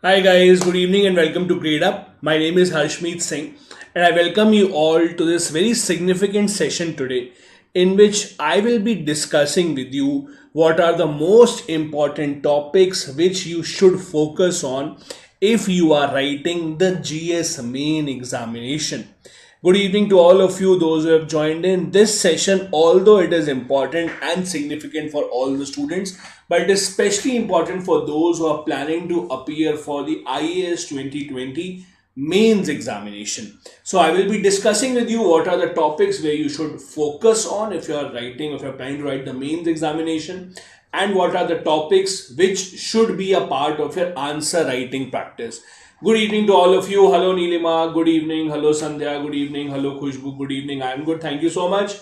Hi guys, good evening and welcome to Gradeup. My name is Harshmeet Singh and I welcome you all to this very significant session today in which I will be discussing with you what are the most important topics which you should focus on if you are writing the GS Main examination. Good evening to all of you, those who have joined in this session. Although it is important and significant for all the students, but it is especially important for those who are planning to appear for the IAS 2020 mains examination. So I will be discussing with you what are the topics where you should focus on if you are writing, if you are planning to write the mains examination, and what are the topics which should be a part of your answer writing practice. Good evening to all of you. Hello Nilima, good evening. Hello Sandhya, good evening. Hello Khushbu, good evening. I am good. Thank you so much.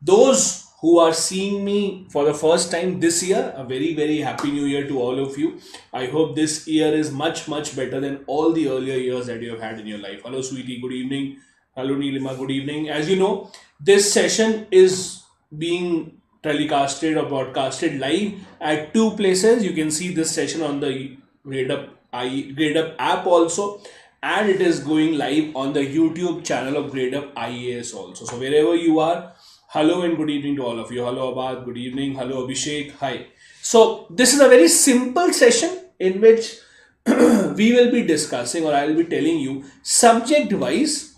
Those who are seeing me for the first time this year, a very happy new year to all of you. I hope this year is much better than all the earlier years that you have had in your life. Hello sweetie, good evening. Hello Nilima, good evening. As you know, this session is being telecasted or broadcasted live at two places. You can see this session on the Gradeup app also, and it is going live on the YouTube channel of Gradeup IAS also. So wherever you are, hello and good evening to all of you. Hello Abad, good evening. Hello Abhishek, hi. So this is a very simple session in which we will be discussing, or I will be telling you subject wise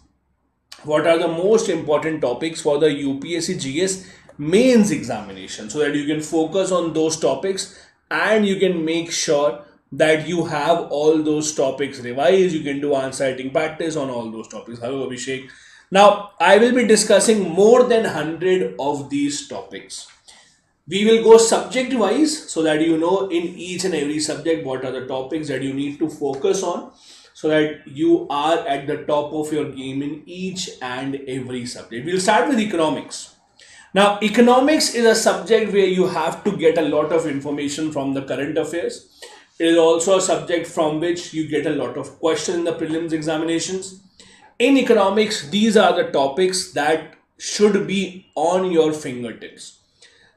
what are the most important topics for the UPSC GS mains examination, so that you can focus on those topics and you can make sure that you have all those topics revised. You can do answer writing practice on all those topics. Hello Abhishek. Now I will be discussing more than 100 of these topics. We will go subject wise so that you know in each and every subject what are the topics that you need to focus on, so that you are at the top of your game in each and every subject. We'll start with economics. Now, economics is a subject where you have to get a lot of information from the current affairs. It is also a subject from which you get a lot of questions in the prelims examinations. In economics, these are the topics that should be on your fingertips.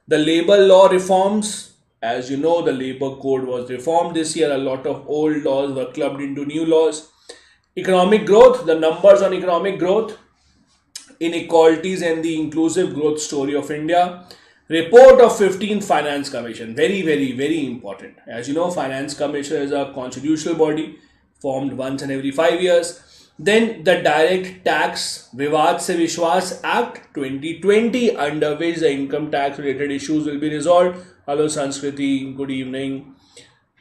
The labor law reforms, as you know, the labor code was reformed this year. A lot of old laws were clubbed into new laws. Economic growth, the numbers on economic growth, inequalities and the inclusive growth story of India. Report of 15th Finance Commission, very important. As you know, Finance Commission is a constitutional body formed once and every 5 years. Then the Direct Tax Vivad Se Vishwas Act 2020, under which the income tax related issues will be resolved. Hello Sanskriti, good evening.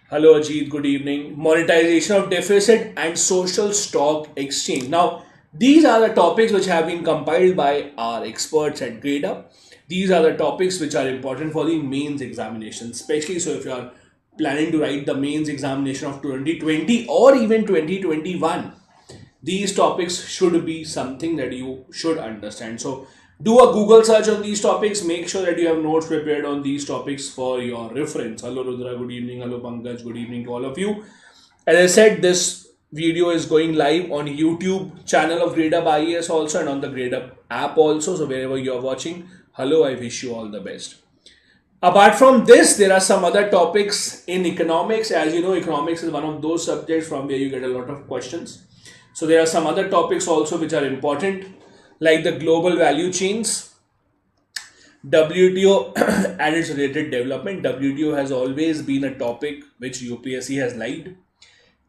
Hello Ajit, good evening. Monetization of deficit and social stock exchange. Now, these are the topics which have been compiled by our experts at Gradeup. These are the topics which are important for the mains examination, especially so if you are planning to write the mains examination of 2020 or even 2021. These topics should be something that you should understand. So do a Google search on these topics. Make sure that you have notes prepared on these topics for your reference. Hello Rudra, good evening. Hello Pankaj, good evening to all of you. As I said, this video is going live on YouTube channel of Gradeup IAS also, and on the Gradeup app also. So wherever you are watching, hello, I wish you all the best. Apart from this, there are some other topics in economics. As you know, economics is one of those subjects from where you get a lot of questions. So there are some other topics also which are important, like the global value chains, WTO and its related development. WTO has always been a topic which UPSC has liked.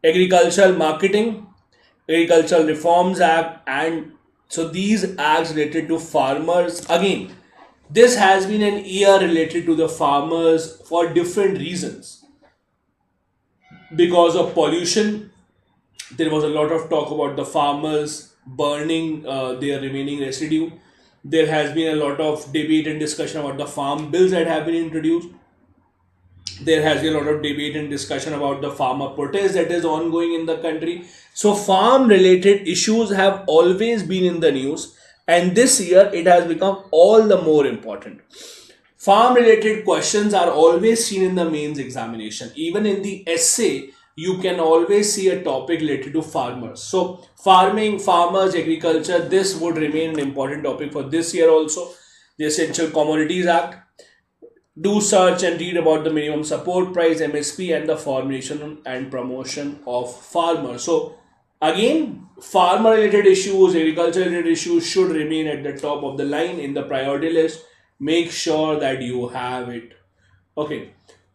Agricultural marketing, Agricultural Reforms Act, and so these acts related to farmers. Again, this has been an year related to the farmers for different reasons. Because of pollution, there was a lot of talk about the farmers burning their remaining residue. There has been a lot of debate and discussion about the farm bills that have been introduced. There has been a lot of debate and discussion about the farmer protest that is ongoing in the country. So farm related issues have always been in the news, and this year it has become all the more important. Farm related questions are always seen in the mains examination. Even in the essay, you can always see a topic related to farmers. So farming, farmers, agriculture, this would remain an important topic for this year also. The Essential Commodities Act, Do search and read about the minimum support price, MSP, and the formation and promotion of farmers. So again, farmer related issues, agriculture related issues should remain at the top of the line in the priority list. Make sure that you have it. Okay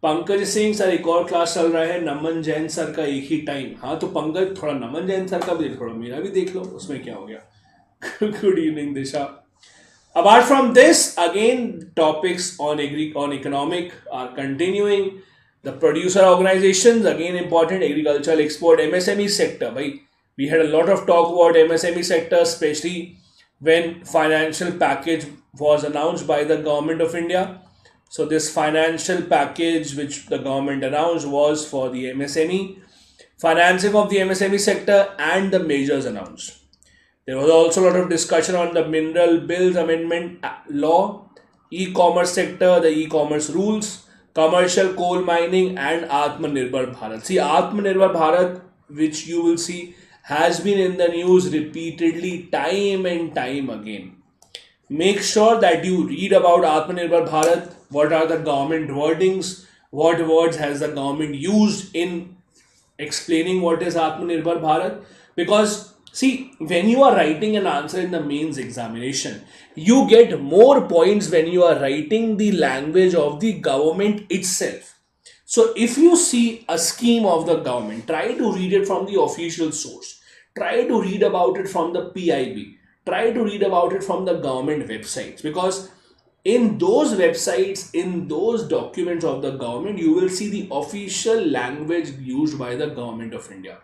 Pankaj Singh sir एक और class चल रहा है नमन Jain sir का एक ही time. हाँ तो पंकज थोड़ा नमन जैन सर का भी थोड़ा मेरा भी देख लो, उसमें क्या हो गया. Good evening Disha. Apart from this, again topics on economic are continuing. The producer organizations, again important, agricultural export, MSME sector. Bhai, we had a lot of talk about MSME sector, especially when financial package was announced by the government of India. So this financial package which the government announced was for the MSME, financing of the MSME sector and the measures announced. There was also a lot of discussion on the Mineral Bills Amendment Law, e-commerce sector, the e-commerce rules, commercial coal mining and Atmanirbhar Bharat. See, Atmanirbhar Bharat, which you will see, has been in the news repeatedly time and time again. Make sure that you read about Atmanirbhar Bharat, what are the government wordings, what words has the government used in explaining what is Atmanirbhar Bharat, because see, when you are writing an answer in the mains examination, you get more points when you are writing the language of the government itself. So if you see a scheme of the government, try to read it from the official source. Try to read about it from the PIB. Try to read about it from the government websites, because in those websites, in those documents of the government, you will see the official language used by the government of India.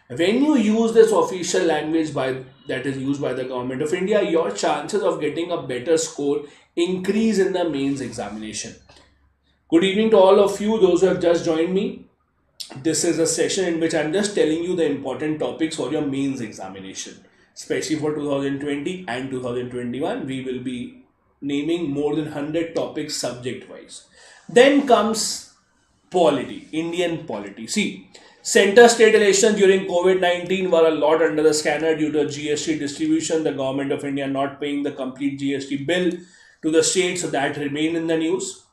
When you use this official language that is used by the government of India, your chances of getting a better score increase in the mains examination. Good evening to all of you, those who have just joined me. This is a session in which I am just telling you the important topics for your mains examination, especially for 2020 and 2021. We will be naming more than 100 topics subject wise. Then comes polity, Indian polity. See, center state elections during COVID-19 were a lot under the scanner due to GST distribution, the government of India not paying the complete GST bill to the states, so that remained in the news.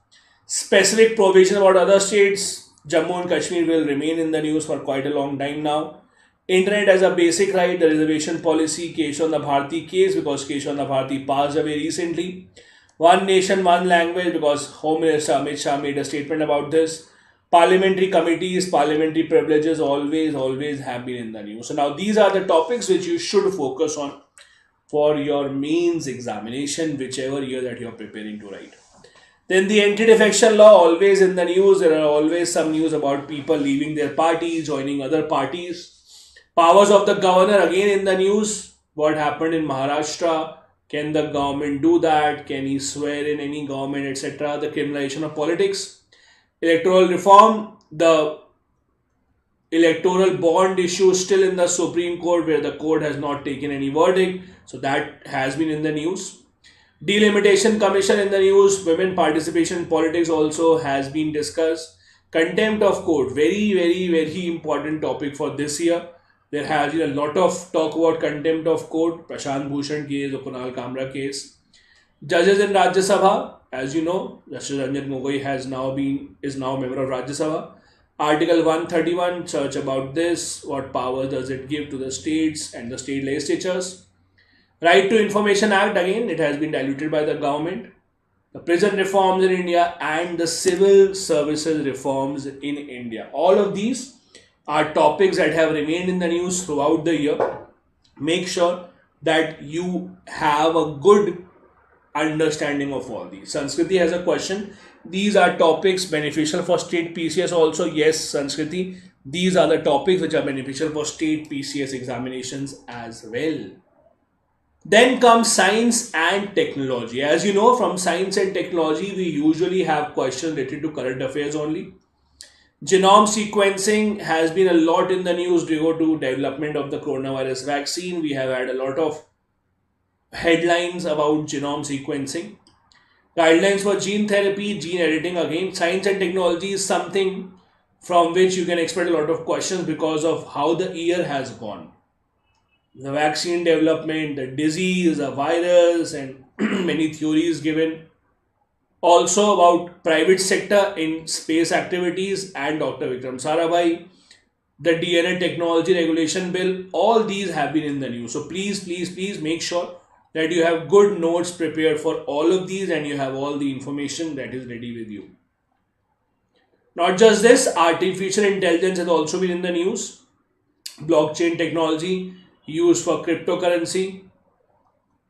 Specific provision about other states, Jammu and Kashmir will remain in the news for quite a long time now. Internet as a basic right, the reservation policy, Keshwanda Bharti case, because Keshwanda Bharti passed away recently. One nation, one language, because Home Minister Amit Shah made a statement about this. Parliamentary committees, parliamentary privileges always have been in the news. So now these are the topics which you should focus on for your mains examination, whichever year that you are preparing to write. Then the anti-defection law, always in the news. There are always some news about people leaving their parties, joining other parties. Powers of the governor, again in the news. What happened in Maharashtra? Can the government do that? Can he swear in any government, etc.? The criminalization of politics. Electoral reform, the electoral bond issue still in the Supreme Court, where the court has not taken any verdict. So that has been in the news. Delimitation Commission in the news. Women participation in politics also has been discussed. Contempt of court, very important topic for this year. There has been a lot of talk about contempt of court, Prashant Bhushan case or Kunal Kamra case. Judges in Rajya Sabha, as you know, Justice Ranjan Gogoi is now a member of Rajya Sabha. Article 131, search about this. What powers does it give to the states and the state legislatures? Right to Information Act, again, it has been diluted by the government. The prison reforms in India and the civil services reforms in India. All of these are topics that have remained in the news throughout the year. Make sure that you have a good understanding of all these. Sanskriti has a question. These are topics beneficial for state PCS also. Yes, Sanskriti, these are the topics which are beneficial for state PCS examinations as well. Then comes science and technology. As you know, from science and technology, we usually have questions related to current affairs only. Genome sequencing has been a lot in the news due to development of the coronavirus vaccine. We have had a lot of headlines about genome sequencing. Guidelines for gene therapy, gene editing, again, science and technology is something from which you can expect a lot of questions because of how the year has gone. The vaccine development, the disease, the virus, and many theories given. Also about private sector in space activities and Dr. Vikram Sarabhai, the DNA technology regulation bill, all these have been in the news. So please make sure that you have good notes prepared for all of these and you have all the information that is ready with you. Not just this, artificial intelligence has also been in the news. Blockchain technology used for cryptocurrency.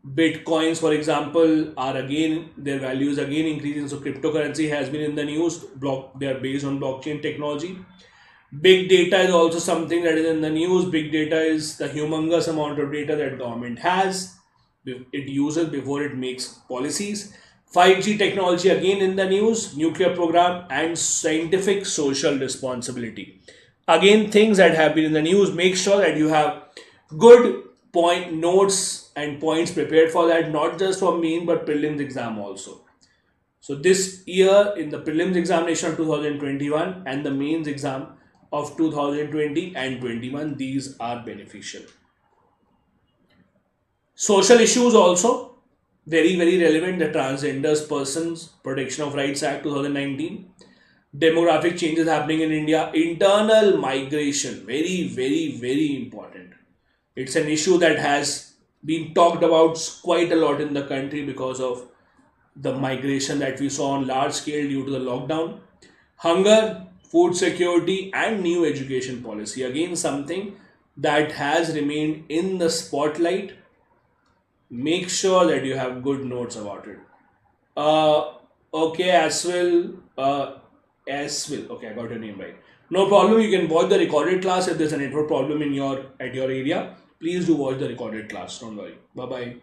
Bitcoins, for example, are again, their value is again increasing. So cryptocurrency has been in the news. They are based on blockchain technology. Big data is also something that is in the news. Big data is the humongous amount of data that government has. It uses before it makes policies. 5G technology again in the news. Nuclear program and scientific social responsibility. Again, things that have been in the news. Make sure that you have good point notes and points prepared for that, not just for main but prelims exam also. So this year in the prelims examination of 2021 and the mains exam of 2020 and 21, these are beneficial. Social issues also very relevant. The Transgenders Persons Protection of Rights Act 2019. Demographic changes happening in India. Internal migration, very important. It's an issue that has been talked about quite a lot in the country because of the migration that we saw on large scale due to the lockdown. Hunger, food security and new education policy. Again, something that has remained in the spotlight. Make sure that you have good notes about it. Okay, as well. Okay, I got your name right. No problem. You can watch the recorded class if there's a network problem at your area. Please do watch the recorded class. Don't worry. Bye-bye.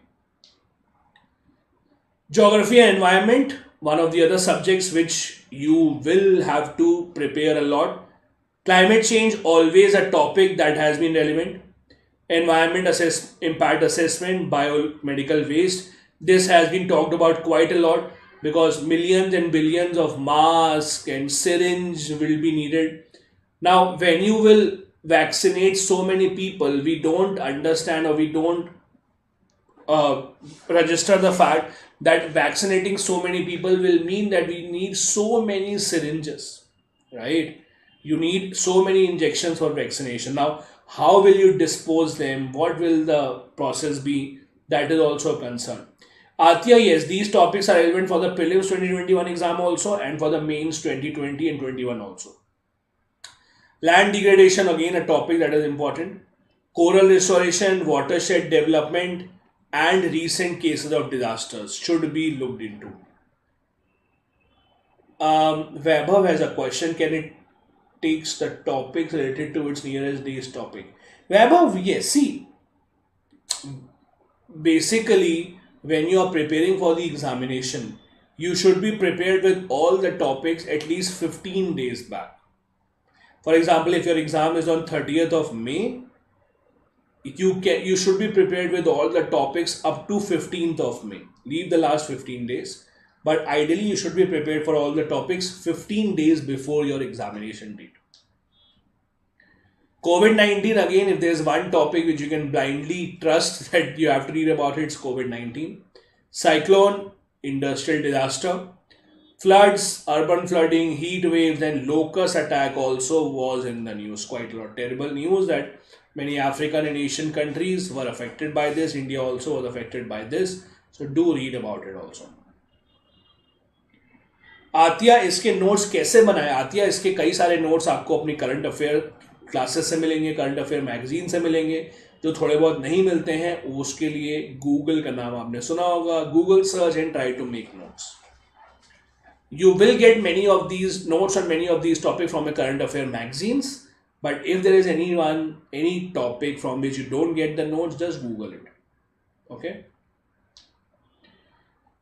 Geography and environment, one of the other subjects which you will have to prepare a lot. Climate change, always a topic that has been relevant. Environment impact assessment, biomedical waste. This has been talked about quite a lot because millions and billions of masks and syringe will be needed. Now, when you will vaccinate so many people, we don't understand or we don't register the fact that vaccinating so many people will mean that we need so many syringes, right? You need so many injections for vaccination. Now, how will you dispose them? What will the process be? That is also a concern. Athiya, yes, these topics are relevant for the prelims 2021 exam also and for the mains 2020 and 21 also. Land degradation, again a topic that is important. Coral restoration, watershed development and recent cases of disasters should be looked into. Vaibhav has a question. Can it takes the topics related to its nearest day's topic? Vaibhav, yes. See, basically, when you are preparing for the examination, you should be prepared with all the topics at least 15 days back. For example, if your exam is on 30th of May, you should be prepared with all the topics up to 15th of May. Leave the last 15 days. But ideally, you should be prepared for all the topics 15 days before your examination date. COVID-19, again, if there's one topic which you can blindly trust that you have to read about it, it's COVID-19. Cyclone, industrial disaster. Floods, urban flooding, heat waves and locust attack also was in the news. Quite a lot. Terrible news that many African and Asian countries were affected by this. India also was affected by this. So do read about it also. Atiya इसके notes कैसे बनाए? आतिया इसके कई सारे notes आपको अपनी current affair classes से मिलेंगे, करंट अफेयर मैगजीन से मिलेंगे. जो थोड़े बहुत नहीं मिलते हैं उसके लिए गूगल का नाम आपने सुना होगा. Google search and try to make notes. You will get many of these notes on many of these topics from a current affair magazines. But if there is any topic from which you don't get the notes, just Google it. Okay.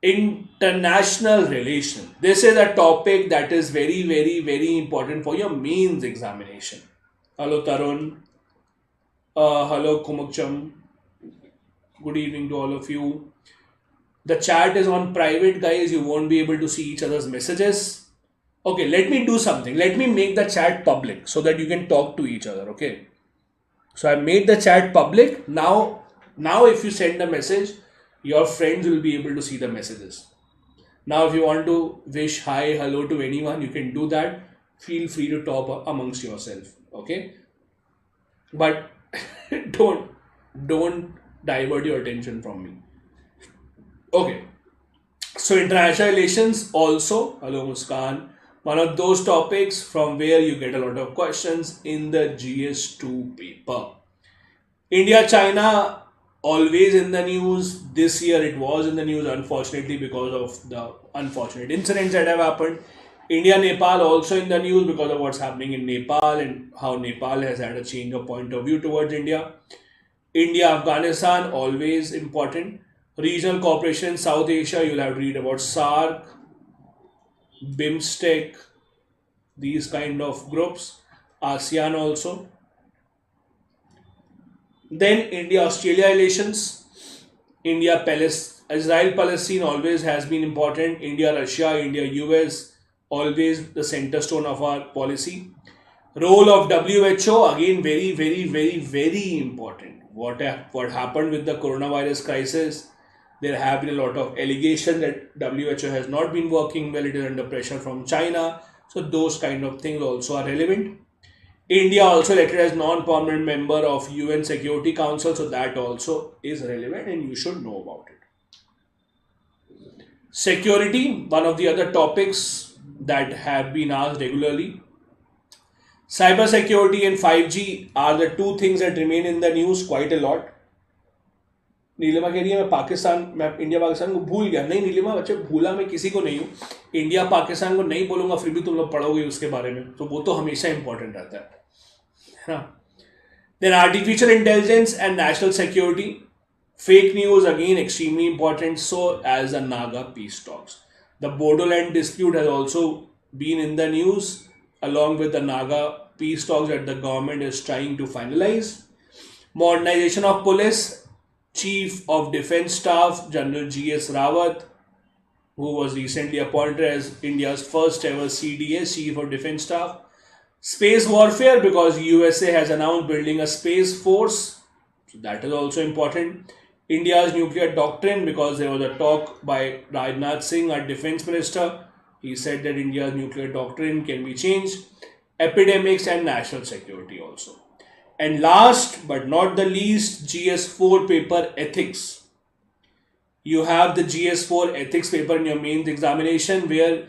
International relation. This is a topic that is very important for your mains examination. Hello Tarun. Hello Kumukcham. Good evening to all of you. The chat is on private, guys. You won't be able to see each other's messages. Okay, let me do something. Let me make the chat public so that you can talk to each other. Okay. So I made the chat public. Now if you send a message, your friends will be able to see the messages. Now, if you want to wish hi, hello to anyone, you can do that. Feel free to talk amongst yourself. Okay, but don't divert your attention from me. Okay, so international relations also. Hello, Muskan. One of those topics from where you get a lot of questions in the GS2 paper. India, China, always in the news. This year it was in the news, unfortunately, because of the unfortunate incidents that have happened. India, Nepal also in the news because of what's happening in Nepal and how Nepal has had a change of point of view towards India. India, Afghanistan, always important. Regional cooperation, South Asia, you'll have to read about SAARC, BIMSTEC, these kind of groups. ASEAN also. Then India Australia relations, India Israel Palestine always has been important. India Russia, India US, always the center stone of our policy. Role of WHO, again very important. What happened with the coronavirus crisis? There have been a lot of allegations that WHO has not been working well. It is under pressure from China. So those kind of things also are relevant. India also elected as non-permanent member of UN Security Council, so that also is relevant and you should know about it. Security, one of the other topics that have been asked regularly. Cybersecurity and 5G are the two things that remain in the news quite a lot. Neelima कह रही है मैं India Pakistan को भूल गया. नहीं नीलिमा बच्चे, भूला मैं किसी को नहीं हूँ. इंडिया पाकिस्तान को नहीं बोलूँगा, फिर भी तुम लोग पढ़ोगे उसके बारे में, तो वो तो हमेशा इंपॉर्टेंट रहता है. Then artificial intelligence and national security. Fake news, again extremely important, so as the Naga peace talks. The Bodoland dispute has also been in the news along with the Naga peace talks that the government is trying to finalize. Modernization of police. Chief of Defence Staff General GS Rawat, who was recently appointed as India's first ever CDS, Chief of Defence Staff. Space warfare, because USA has announced building a space force, so that is also important. India's nuclear doctrine, because there was a talk by Rajnath Singh, our defence minister. He said that India's nuclear doctrine can be changed. Epidemics and national security also. And last but not the least, GS4 paper ethics. You have the GS4 ethics paper in your mains examination where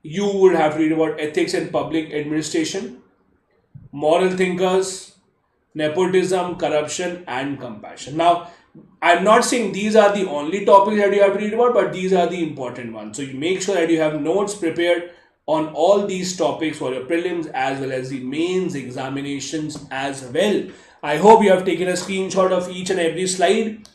you would have to read about ethics and public administration, moral thinkers, nepotism, corruption and compassion. Now, I'm not saying these are the only topics that you have to read about, but these are the important ones. So you make sure that you have notes prepared on all these topics for your prelims as well as the mains examinations as well. I hope you have taken a screenshot of each and every slide,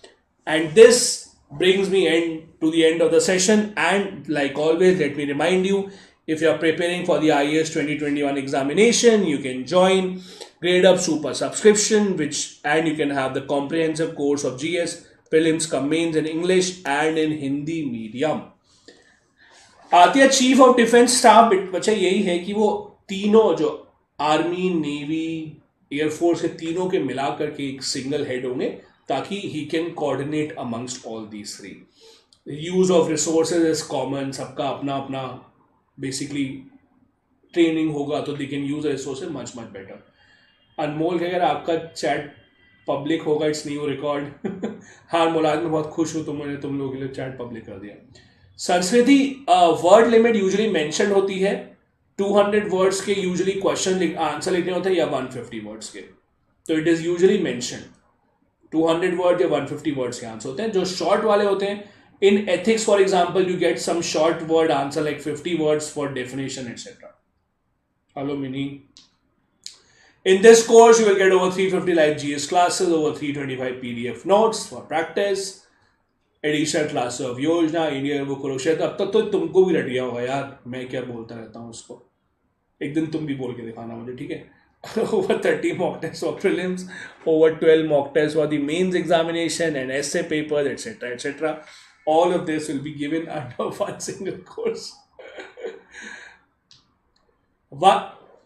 and this brings me to the end of the session. And like always, let me remind you, if you are preparing for the IAS 2021 examination, you can join Gradeup Super subscription, and you can have the comprehensive course of GS, prelims, mains in English and in Hindi medium. आती है chief of defence staff. बच्चा यही है कि वो तीनों जो army, navy, air force के तीनों के मिला करके एक सिंगल हेड होंगे, ताकि he can coordinate amongst all these three. Use of resources is common, सबका अपना अपना बेसिकली ट्रेनिंग होगा, तो they can use resources much better. Anmol, अगर आपका चैट पब्लिक होगा, इट्स न्यू रिकॉर्ड. हाँ मुलाद, मैं बहुत खुश हूँ तुम लोगों के लिए चैट पब्लिक कर दिया. संस्कृति वर्ड लिमिट यूजुअली मेंशन होती है. 200 वर्ड्स के यूजुअली क्वेश्चन आंसर लिखने होते हैं या 150 वर्ड्स के, तो it is usually mention 200 word या 150 वर्ड्स के आंसर होते हैं. जो शॉर्ट वाले होते हैं, in ethics for example you get some short word answer like 50 words for definition et cetera. Hello Mini. In this course, you will get over 350 live GS classes, over 325 PDF notes for practice, additional class of योजना, India वो कुरुक्षेत्र. अब तक तो तुमको भी रट गया होगा यार, मैं क्या बोलता रहता हूँ उसको. एक दिन तुम भी बोल के दिखाना मुझे, ठीक है. Over 30 mock tests for prelims, over 12 mock tests for the mains examination and essay papers, etc. All of this will be given under one single course.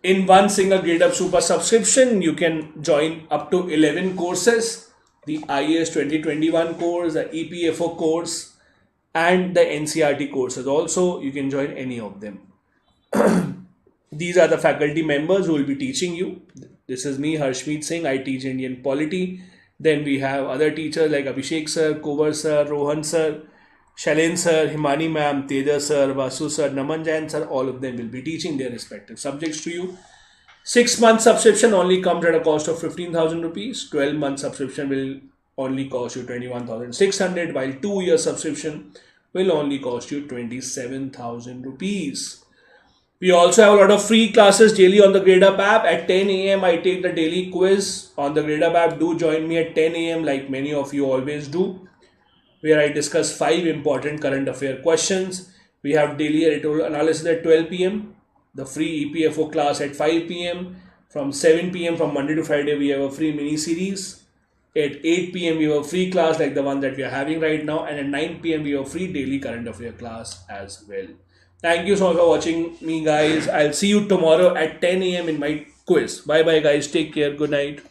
In one single Gradeup Super subscription, you can join up to 11 courses. The IAS 2021 course, the EPFO course, and the NCRT courses also. You can join any of them. These are the faculty members who will be teaching you. This is me, Harshmeet Singh. I teach Indian polity. Then we have other teachers like Abhishek Sir, Kovar Sir, Rohan Sir, Shailen Sir, Himani Ma'am, Tejas Sir, Vasu Sir, Naman Jain Sir. All of them will be teaching their respective subjects to you. 6 month subscription only comes at a cost of 15,000 rupees. 12-month subscription will only cost you 21,600, while 2-year subscription will only cost you 27,000 rupees. We also have a lot of free classes daily on the Gradeup app. At 10 a.m. I take the daily quiz on the Gradeup app. Do join me at 10 a.m. like many of you always do, where I discuss 5 important current affair questions. We have daily editorial analysis at 12 p.m. The free EPFO class at 5 p.m. From 7 p.m. from Monday to Friday we have a free mini series. At 8 p.m. we have a free class like the one that we are having right now, and at 9 p.m. we have a free daily current affair class as well. Thank you so much for watching me, guys. I'll see you tomorrow at 10 a.m. in my quiz. Bye bye, guys. Take care. Good night.